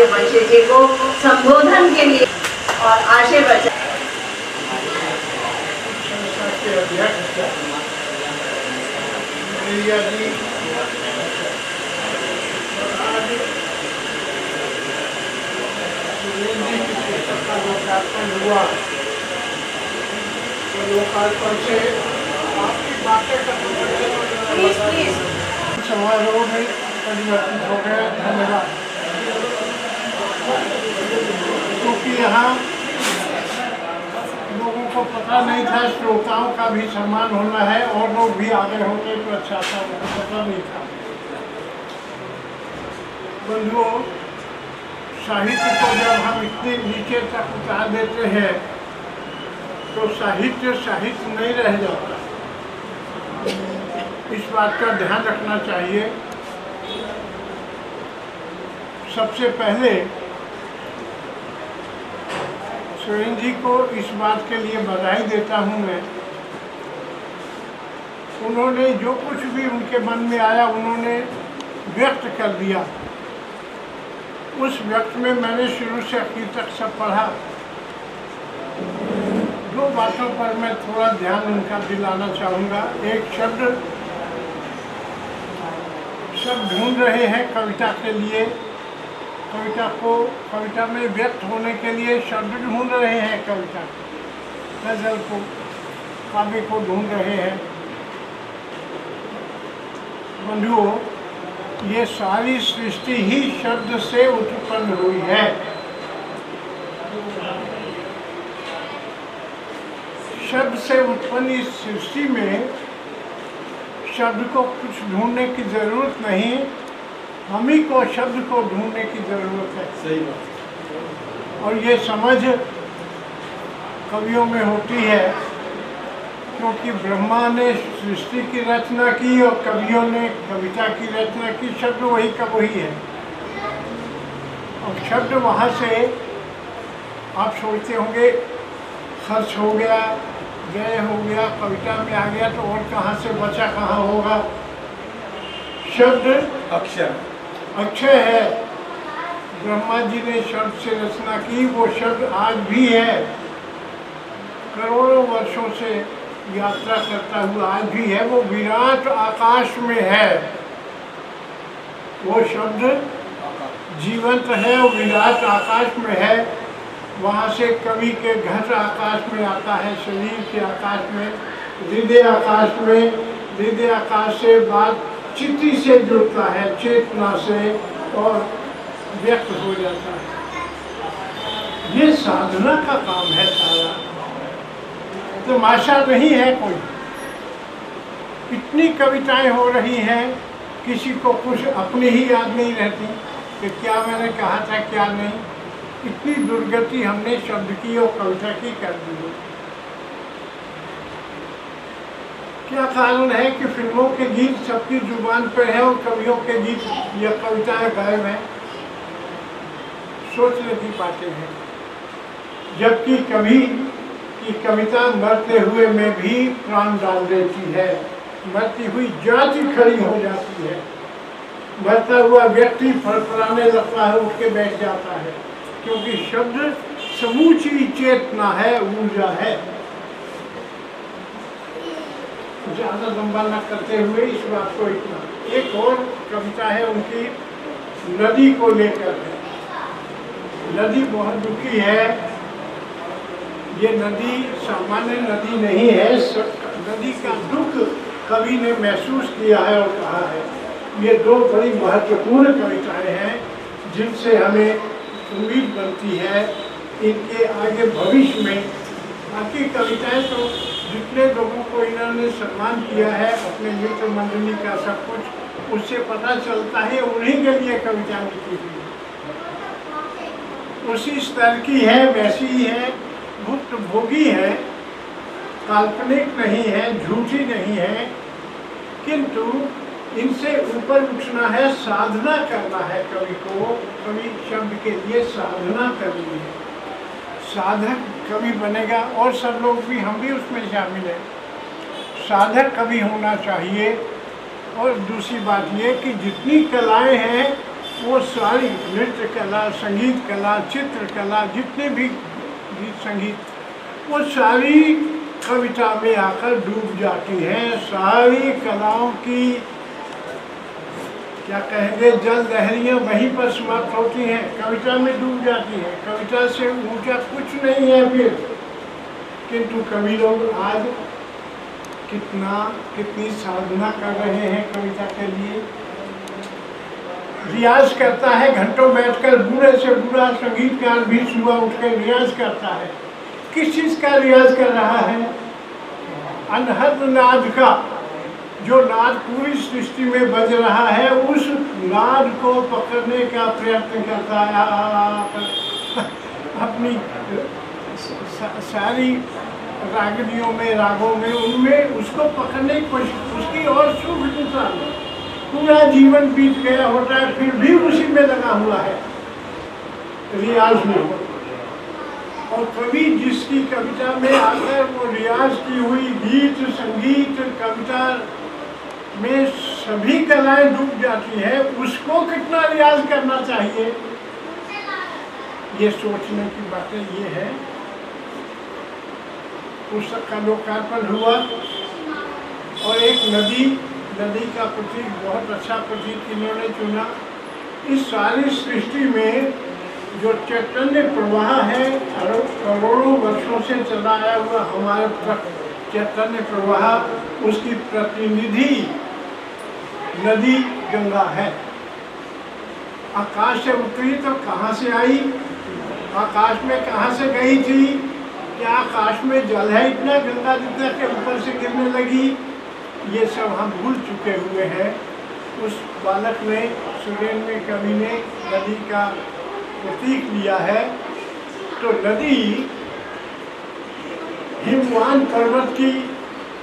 बच्चे जी को संबोधन के लिए और आशय बच्चे हुआ लोकार्पण से आपकी बातें समारोह में परिवर्तित हो गया। धन्यवाद। क्योंकि यहाँ लोगों को पता नहीं था, श्रोताओं का भी सम्मान होना है और लोग भी आगे होते तो अच्छा था, उनको पता नहीं था। बंधुओं, साहित्य को जब हम इतने नीचे तक उतार देते हैं तो साहित्य साहित्य नहीं रह जाता। इस बात का ध्यान रखना चाहिए। सबसे पहले सुरेंद्र जी को इस बात के लिए बधाई देता हूँ मैं। उन्होंने जो कुछ भी उनके मन में आया उन्होंने व्यक्त कर दिया। उस व्यक्त में मैंने शुरू से आखिर तक सब पढ़ा। दो बातों पर मैं थोड़ा ध्यान उनका दिलाना चाहूँगा। एक शब्द सब ढूंढ रहे हैं कविता के लिए, कविता में व्यक्त होने के लिए शब्द ढूंढ रहे हैं, कविता गजल को, काव्य को ढूंढ रहे हैं। बंधुओं, ये सारी सृष्टि ही शब्द से उत्पन्न हुई है। शब्द से उत्पन्न इस सृष्टि में शब्द को कुछ ढूंढने की जरूरत नहीं, हम ही को शब्द को ढूंढने की जरूरत है। सही बात। और ये समझ कवियों में होती है, क्योंकि ब्रह्मा ने सृष्टि की रचना की और कवियों ने कविता की रचना की। शब्द वही का वही है। और शब्द वहाँ से आप सोचते होंगे खर्च हो गया, व्यय हो गया, कविता में आ गया तो और कहाँ से बचा, कहाँ होगा। शब्द अक्षर अक्षय है। ब्रह्मा जी ने शब्द से रचना की, वो शब्द आज भी है। करोड़ों वर्षों से यात्रा करता हुआ आज भी है। वो विराट आकाश में है। वो शब्द जीवंत है, वो विराट आकाश में है। वहाँ से कवि के घट आकाश में आता है, शरीर के आकाश में, हृदय आकाश में, हृदय आकाश से बात चित्ती से जुड़ता है, चेतना से, और व्यक्त हो जाता है। ये साधना का काम है सारा, तमाशा नहीं है कोई। इतनी कविताएं हो रही हैं, किसी को कुछ अपनी ही याद नहीं रहती कि क्या मैंने कहा था क्या नहीं। इतनी दुर्गति हमने शब्द की और कविता की कर दी है। क्या कारण है कि फिल्मों के गीत सबकी जुबान पर है और कवियों के गीत या कविताएं गायब हैं? सोचने की बातें हैं। जबकि कवि की कविता मरते हुए में भी प्राण डाल देती है, मरती हुई जाति खड़ी हो जाती है, मरता हुआ व्यक्ति फड़फड़ाने लगता है, उठ के बैठ जाता है, क्योंकि शब्द समूची चेतना है, ऊर्जा है। ज़्यादा लंबा न करते हुए इस बात को इतना, एक और कविता है उनकी नदी को लेकर है। नदी बहुत दुखी है। ये नदी सामान्य नदी नहीं है। नदी का दुख कवि ने महसूस किया है और कहा है। ये दो बड़ी महत्वपूर्ण कविताएं हैं जिनसे हमें उम्मीद बनती है इनके आगे भविष्य में। बाकी कविताएं तो जितने लोगों को इन्होंने सम्मान किया है, अपने मित्र मंडली का सब कुछ, उससे पता चलता है उन्हीं के लिए कविता लिखी हुई उसी स्तर की है, वैसी ही है, भुक्त भोगी है, काल्पनिक नहीं है, झूठी नहीं है, किंतु इनसे ऊपर उठना है, साधना करना है कवि को। कवि शब्द के लिए साधना करनी है, साधक कवि बनेगा। और सब लोग भी, हम भी उसमें शामिल हैं। साधक कवि होना चाहिए। और दूसरी बात ये कि जितनी कलाएं हैं वो सारी नृत्य कला, संगीत कला, चित्रकला, जितने भी गीत संगीत, वो सारी कविता में आकर डूब जाती हैं। सारी कलाओं की क्या कहेंगे जल लहरियाँ वहीं पर समाप्त होती हैं, कविता में डूब जाती हैं। कविता से ऊंचा कुछ नहीं है फिर। किंतु कवि लोग आज कितनी साधना कर रहे हैं कविता के लिए। रियाज करता है घंटों बैठकर, बूढ़े से बूढ़ा संगीतकार भी सुबह उठकर रियाज करता है। किस चीज़ का रियाज कर रहा है? अनहद नाद का। जो नाद पूरी सृष्टि में बज रहा है, उस नाद को पकड़ने का प्रयत्न करता है। अपनी सारी रागनियों में, रागों में, उनमें उसको पकड़ने की कोशिश, उसकी और शुभ दिशा में पूरा जीवन बीत गया होता है, फिर भी उसी में लगा हुआ है, रियाज में। और कवि जिसकी कविता में आकर वो रियाज की हुई गीत, संगीत, कविता में सभी कलाएं डूब जाती है, उसको कितना रियाज करना चाहिए, ये सोचने की बातें ये है। पुस्तक का लोकार्पण हुआ और एक नदी का प्रतीक, बहुत अच्छा प्रतीक इन्होंने चुना। इस सारी सृष्टि में जो चैतन्य प्रवाह है, करोड़ों वर्षों से चला आया हुआ हमारे चैतन्य प्रवाह, उसकी प्रतिनिधि नदी गंगा है। आकाश से उतरी तो कहाँ से आई, आकाश में कहाँ से गई थी, क्या आकाश में जल है इतना गंगा जितना के ऊपर से गिरने लगी, ये सब हम भूल चुके हुए हैं। उस बालक ने, सुरेंद्र कवि ने नदी का प्रतीक लिया है। तो नदी हिमवान पर्वत की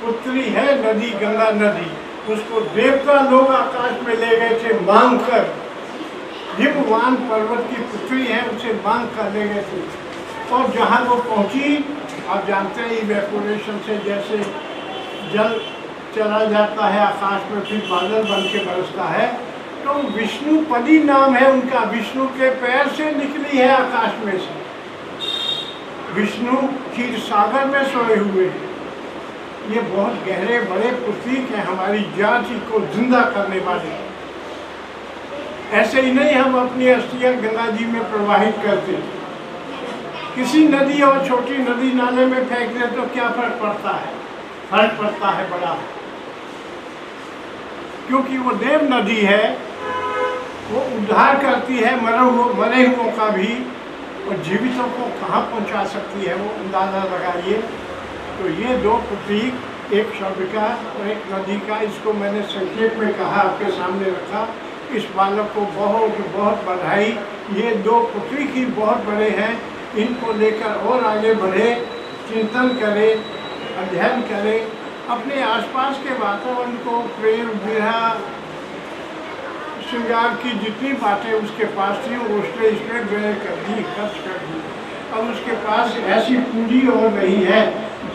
पुत्री है, नदी गंगा नदी। उसको देवता लोग आकाश में ले गए थे मांग कर, हिमवान पर्वत की पुत्री है, उसे मांग कर ले गए थे। और जहाँ वो पहुँची, आप जानते हैं इवेपोरेशन से जैसे जल चला जाता है आकाश में, फिर बादल बन के बरसता है, तो विष्णुपदी नाम है उनका, विष्णु के पैर से निकली है आकाश में से। विष्णु क्षीर सागर में सोए हुए हैं। ये बहुत गहरे बड़े प्रतीक हैं हमारी जाति को जिंदा करने वाले। ऐसे ही नहीं हम अपनी अस्थियां गंगा जी में प्रवाहित करते, किसी नदी और छोटी नदी नाले में फेंक दे तो क्या फर्क पड़ता है? फर्क पड़ता है बड़ा, क्योंकि वो देव नदी है, वो उद्धार करती है मरे हुओं का भी, और जीवितों को कहाँ पहुँचा सकती है वो अंदाज़ा लगाइए। तो ये दो प्रतीक, एक शब्द का और एक नदी का, इसको मैंने संक्षेप में कहा, आपके सामने रखा। इस बालक को बहुत बहुत बधाई। ये दो प्रतीक ही बहुत बड़े हैं, इनको लेकर और आगे बढ़े, चिंतन करें, अध्ययन करें, अपने आसपास के वातावरण को, प्रेम, विरह, श्रृंगार की जितनी बातें उसके पास थी उसने इसमें व्यय कर दी, खर्च कर दी। अब उसके पास ऐसी पूंजी और नहीं है,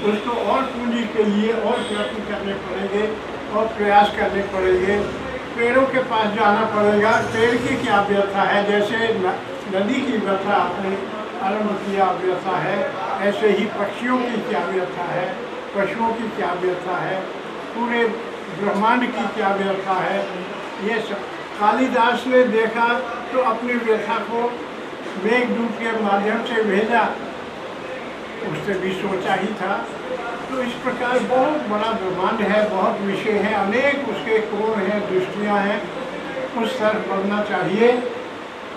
उसको और पूंजी के लिए और प्रयत्न करने पड़ेंगे और प्रयास करने पड़ेंगे। पेड़ों के पास जाना पड़ेगा, पेड़ की क्या व्यथा है, जैसे नदी की व्यथा आपने आरंभ किया व्यथा है, ऐसे ही पक्षियों की क्या व्यथा है, पशुओं की क्या व्यथा है, पूरे ब्रह्मांड की क्या व्यथा है। ये सब कालिदास ने देखा तो अपनी व्यथा को मेघदूत के माध्यम से भेजा, उससे भी सोचा ही था। तो इस प्रकार बहुत बड़ा ब्रह्मांड है, बहुत विषय हैं, अनेक उसके कोण हैं, दृष्टियाँ हैं। उस तरफ बढ़ना चाहिए,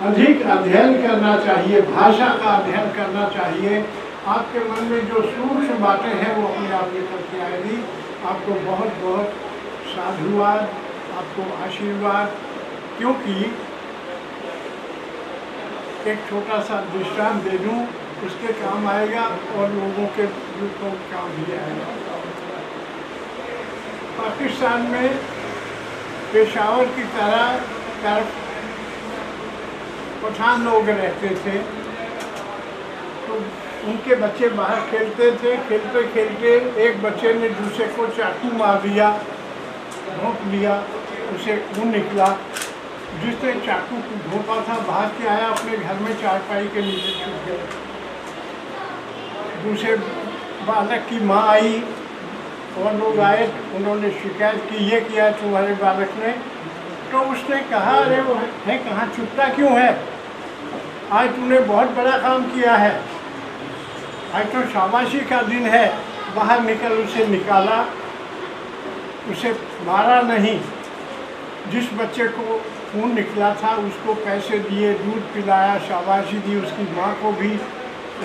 अधिक अध्ययन करना चाहिए, भाषा का अध्ययन करना चाहिए। आपके मन में जो सूक्ष्म बातें हैं वो अपने आप निकल के आएगी। आपको बहुत बहुत साधुवाद, आपको आशीर्वाद। क्योंकि एक छोटा सा दृष्टांत दे दूँ, उसके काम आएगा और लोगों के को काम भी आएगा। पाकिस्तान में पेशावर की तरफ पठान लोग रहते थे, तो उनके बच्चे बाहर खेलते थे। खेलते खेलते एक बच्चे ने दूसरे को चाकू मार दिया, भोंक लिया, उसे खून निकला। जिसने चाकू को घोंपा था भाग के आया, अपने घर में चारपाई के नीचे छुप गया। दूसरे बालक की माँ आई और लोग आए, उन्होंने शिकायत की ये किया तुम्हारे बालक ने। तो उसने कहा अरे वो है कहाँ, छुपता क्यों है, आज तूने बहुत बड़ा काम किया है, आज तो शाबाशी का दिन है, बाहर निकल। उसे निकाला, उसे मारा नहीं। जिस बच्चे को खून निकला था उसको पैसे दिए, दूध पिलाया, शाबाशी दी, उसकी माँ को भी।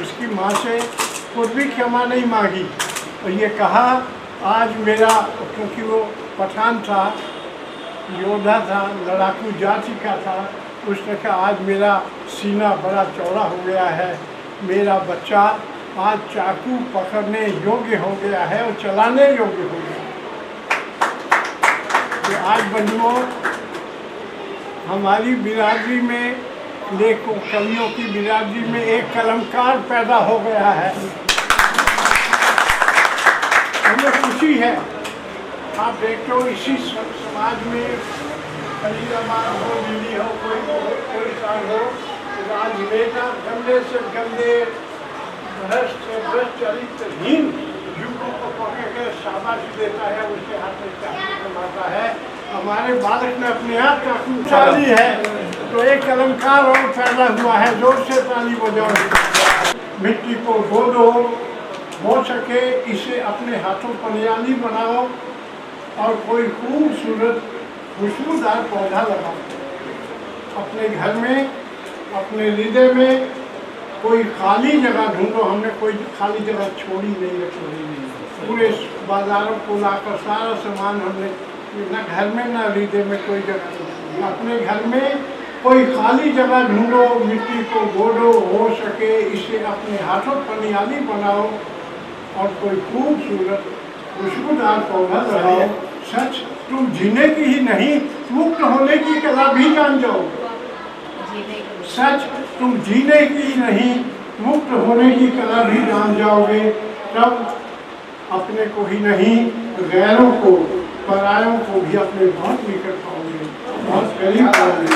उसकी माँ से खुद भी क्षमा नहीं मांगी और ये कहा आज मेरा, क्योंकि वो पठान था, योद्धा था, लड़ाकू जाति का था, उसने कहा आज मेरा सीना बड़ा चौड़ा हो गया है, मेरा बच्चा आज चाकू पकड़ने योग्य हो गया है और चलाने योग्य हो गया। तो आज बंधुओं, हमारी बिरादरी में, लेखों कवियों की बिरादरी में एक कलमकार पैदा हो गया है। हमें खुशी है। आप देखते हो इसी समाज में फरीदाबाद हो, दिल्ली हो, कोई स्थान हो, राजनेता गंदे से गंदे, भ्रष्ट चरित्रहीन युवकों को पकड़ कर शाबाशी देता है, उसके हाथ में चाकू मारता है। हमारे बालक ने अपने आप चाकू उछाली है तो एक कलमकार और पैदा हुआ है। जोर से ताली बजाओ। मिट्टी को गोदो, हो सके इसे अपने हाथों पनियाली बनाओ और कोई खूबसूरत खुशबूदार पौधा लगाओ अपने घर में, अपने हृदय में। कोई खाली जगह ढूंढो, हमने कोई खाली जगह छोड़ी नहीं, रखी। पूरे बाजारों को लाकर सारा सामान हमने न घर में न हृदय में कोई जगह नहीं। अपने घर में कोई खाली जगह ढूंढो, मिट्टी को गोदो, हो सके इसे अपने हाथों पनियाली बनाओ और कोई खूबसूरत खुशबूदार पौधा लगाओ। सच तुम जीने की ही नहीं, मुक्त होने की कला भी जान जाओ। सच तुम जीने की ही नहीं, मुक्त होने की कला भी जान जाओगे। तब अपने को ही नहीं, गैरों को, परायों को भी अपने बहुत निकट पाओगे, बहुत करीब पाओगे।